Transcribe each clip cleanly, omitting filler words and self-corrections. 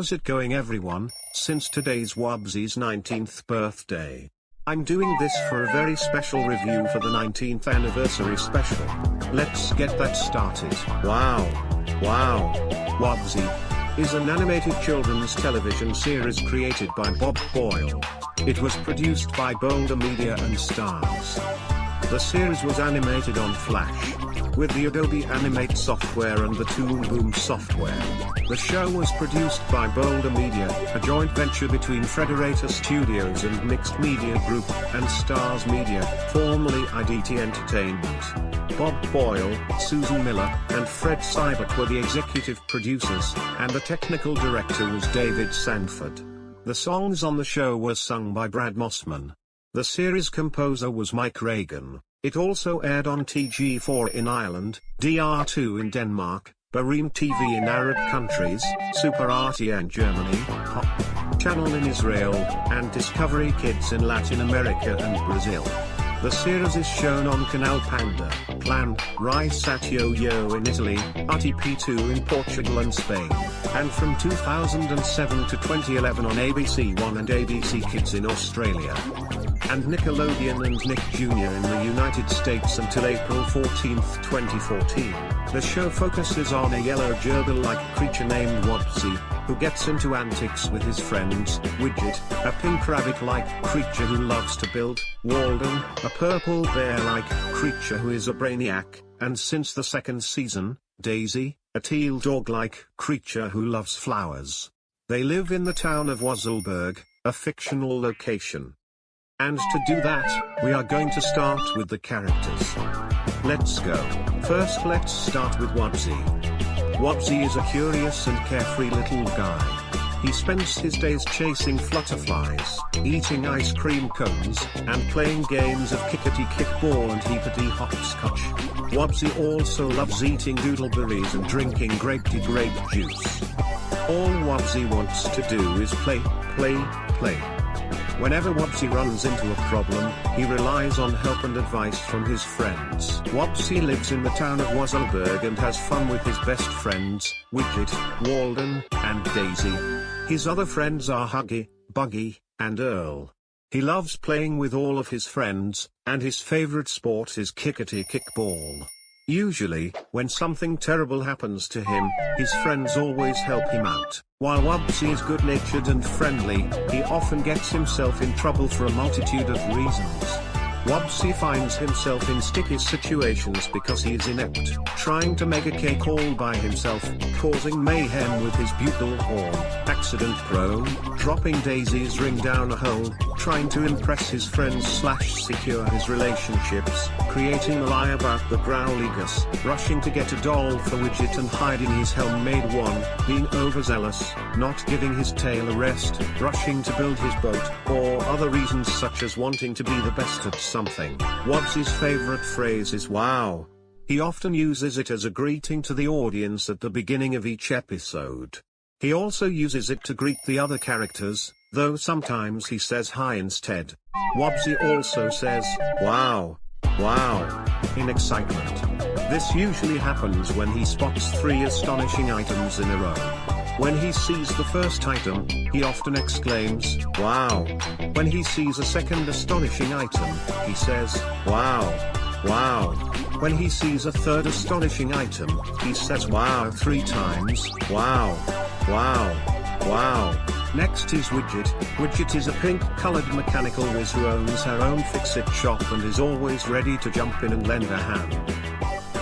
How's it going everyone? Since today's Wubbzy's 19th birthday, I'm doing this for a very special review for the 19th anniversary special. Let's get that started. Wow. Wubbzy is an animated children's television series created by Bob Boyle. It was produced by Boulder Media and Stars. The series was animated on Flash, with the Adobe Animate software and the Toon Boom software. The show was produced by Boulder Media, a joint venture between Frederator Studios and Mixed Media Group, and Stars Media, formerly IDT Entertainment. Bob Boyle, Susan Miller, and Fred Seibert were the executive producers, and the technical director was David Sanford. The songs on the show were sung by Brad Mossman. The series composer was Mike Reagan. It also aired on TG4 in Ireland, DR2 in Denmark, Bareem TV in Arab countries, Super RTE in Germany, Pop Channel in Israel, and Discovery Kids in Latin America and Brazil. The series is shown on Canal Panda, Plan, Rai Sat Yo in Italy, RTP2 in Portugal and Spain, and from 2007 to 2011 on ABC One and ABC Kids in Australia, and Nickelodeon and Nick Jr. in the United States until April 14, 2014. The show focuses on a yellow gerbil-like creature named Wubbzy, who gets into antics with his friends, Widget, a pink rabbit-like creature who loves to build, Walden, a purple bear-like creature who is a brainiac, and since the second season, Daisy, a teal dog-like creature who loves flowers. They live in the town of Wuzzleberg, a fictional location. And to do that, we are going to start with the characters. Let's go. First let's start with Wubbzy. Wubbzy is a curious and carefree little guy. He spends his days chasing flutterflies, eating ice cream cones, and playing games of kickety-kickball and heapity-hopscotch. Wubbzy also loves eating doodleberries and drinking grape juice. All Wubbzy wants to do is play. Whenever Wubbzy runs into a problem, he relies on help and advice from his friends. Wubbzy lives in the town of Wuzzleberg and has fun with his best friends, Widget, Walden, and Daisy. His other friends are Huggy, Buggy, and Earl. He loves playing with all of his friends, and his favorite sport is kickety-kickball. Usually, when something terrible happens to him, his friends always help him out. While Wubbzy is good-natured and friendly, he often gets himself in trouble for a multitude of reasons. Wubbzy finds himself in sticky situations because he is inept, trying to make a cake all by himself, causing mayhem with his bugle horn, accident-prone, dropping Daisy's ring down a hole, trying to impress his friends/secure his relationships, creating a lie about the growligus, rushing to get a doll for Widget and hiding his homemade one, being overzealous, not giving his tail a rest, rushing to build his boat, or other reasons such as wanting to be the best at something. Wubbzy's favorite phrase is "wow." He often uses it as a greeting to the audience at the beginning of each episode. He also uses it to greet the other characters, though sometimes he says hi instead. Wubbzy also says, "wow, wow," in excitement. This usually happens when he spots 3 astonishing items in a row. When he sees the first item, he often exclaims, "wow." When he sees a second astonishing item, he says, "wow, wow." When he sees a third astonishing item, he says "wow" 3 times, "wow, wow, wow." Next is Widget. Widget is a pink-colored mechanical whiz who owns her own fix-it shop and is always ready to jump in and lend a hand.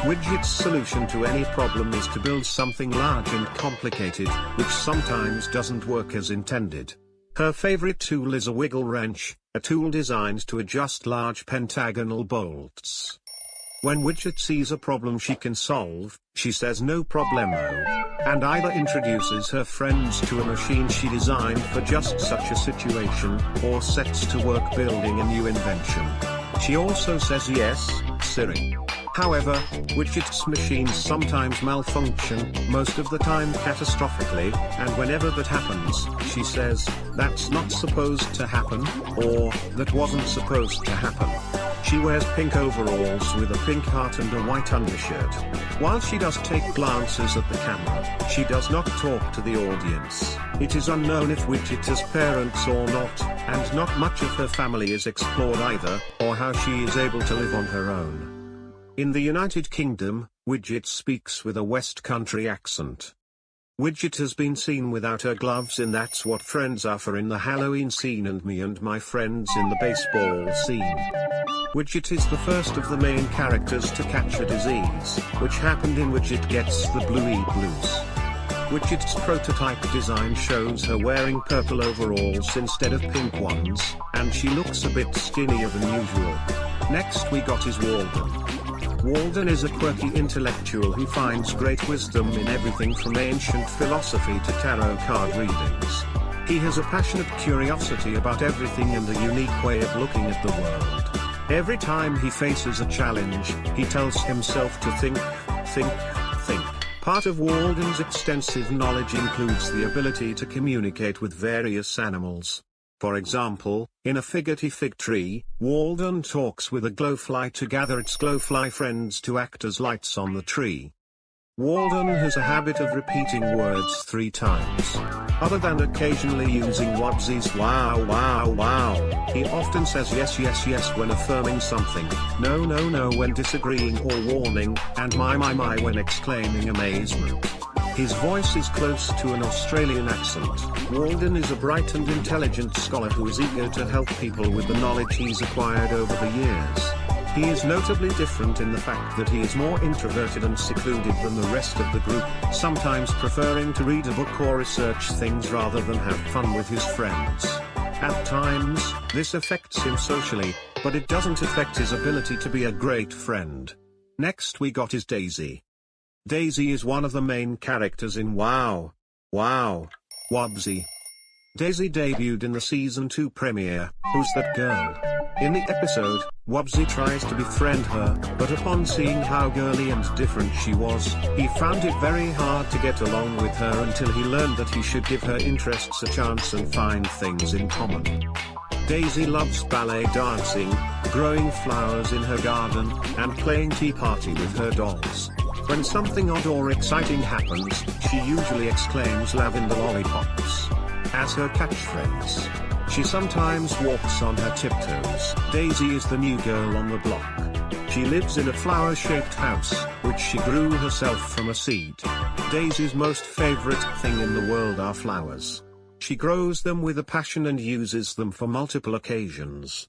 Widget's solution to any problem is to build something large and complicated, which sometimes doesn't work as intended. Her favorite tool is a wiggle wrench, a tool designed to adjust large pentagonal bolts. When Widget sees a problem she can solve, she says "no problemo," and either introduces her friends to a machine she designed for just such a situation, or sets to work building a new invention. She also says "yes, Siri." However, Widget's machines sometimes malfunction, most of the time catastrophically, and whenever that happens, she says, "that's not supposed to happen," or "that wasn't supposed to happen." She wears pink overalls with a pink heart and a white undershirt. While she does take glances at the camera, she does not talk to the audience. It is unknown if Widget has parents or not, and not much of her family is explored either, or how she is able to live on her own. In the United Kingdom, Widget speaks with a West Country accent. Widget has been seen without her gloves in That's What Friends Are For in the Halloween scene and Me and My Friends in the baseball scene. Widget is the first of the main characters to catch a disease, which happened in Widget Gets the Bluey Blues. Widget's prototype design shows her wearing purple overalls instead of pink ones, and she looks a bit skinnier than usual. Next we got is Walden. Walden is a quirky intellectual who finds great wisdom in everything from ancient philosophy to tarot card readings. He has a passionate curiosity about everything and a unique way of looking at the world. Every time he faces a challenge, he tells himself to think. Part of Walden's extensive knowledge includes the ability to communicate with various animals. For example, in A Figgy Fig Tree, Walden talks with a glowfly to gather its glowfly friends to act as lights on the tree. Walden has a habit of repeating words 3 times. Other than occasionally using Wubbzy's wow wow wow, he often says yes yes yes when affirming something, no no no when disagreeing or warning, and my when exclaiming amazement. His voice is close to an Australian accent. Walden is a bright and intelligent scholar who is eager to help people with the knowledge he's acquired over the years. He is notably different in the fact that he is more introverted and secluded than the rest of the group, sometimes preferring to read a book or research things rather than have fun with his friends. At times, this affects him socially, but it doesn't affect his ability to be a great friend. Next we got is Daisy. Daisy is one of the main characters in Wow! Wow! Wubbzy. Daisy debuted in the Season 2 premiere, Who's That Girl? In the episode, Wubbzy tries to befriend her, but upon seeing how girly and different she was, he found it very hard to get along with her until he learned that he should give her interests a chance and find things in common. Daisy loves ballet dancing, growing flowers in her garden, and playing tea party with her dolls. When something odd or exciting happens, she usually exclaims "Lavender lollipops" as her catchphrase. She sometimes walks on her tiptoes. Daisy is the new girl on the block. She lives in a flower-shaped house, which she grew herself from a seed. Daisy's most favorite thing in the world are flowers. She grows them with a passion and uses them for multiple occasions.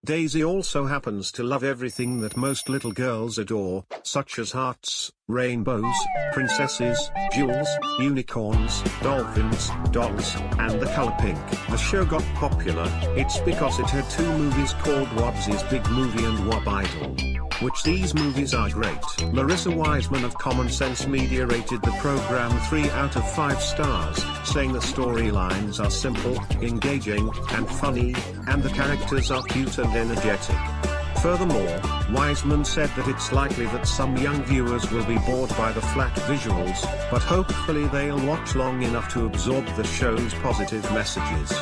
Daisy also happens to love everything that most little girls adore, such as hearts, rainbows, princesses, jewels, unicorns, dolphins, dolls, and the color pink. The show got popular, it's because it had 2 movies called Wubbzy's Big Movie and Wub Idol, which these movies are great. Larissa Wiseman of Common Sense Media rated the program 3 out of 5 stars, saying the storylines are simple, engaging, and funny, and the characters are cute and energetic. Furthermore, Wiseman said that it's likely that some young viewers will be bored by the flat visuals, but hopefully they'll watch long enough to absorb the show's positive messages.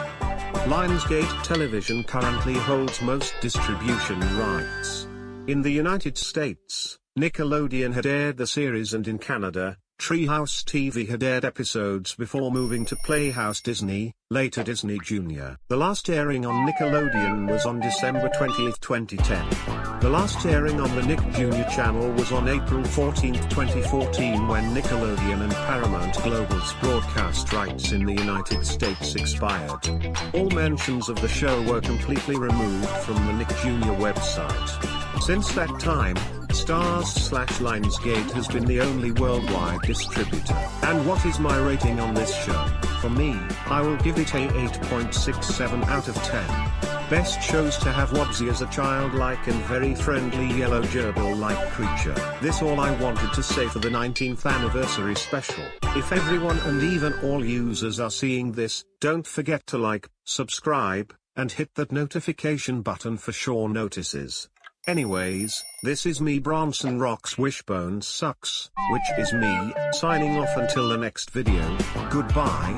Lionsgate Television currently holds most distribution rights. In the United States, Nickelodeon had aired the series, and in Canada, Treehouse TV had aired episodes before moving to Playhouse Disney, later Disney Junior. The last airing on Nickelodeon was on December 20, 2010. The last airing on the Nick Jr. channel was on April 14, 2014, when Nickelodeon and Paramount Global's broadcast rights in the United States expired. All mentions of the show were completely removed from the Nick Jr. website. Since that time, Starz/Lionsgate has been the only worldwide distributor. And what is my rating on this show? For me, I will give it a 8.67 out of 10. Best shows to have Wubbzy as a childlike and very friendly yellow gerbil-like creature. This all I wanted to say for the 19th anniversary special. If everyone and even all users are seeing this, don't forget to like, subscribe, and hit that notification button for sure notices. Anyways, this is me, Bronson Rocks Wishbone Sucks, which is me, signing off until the next video. Goodbye.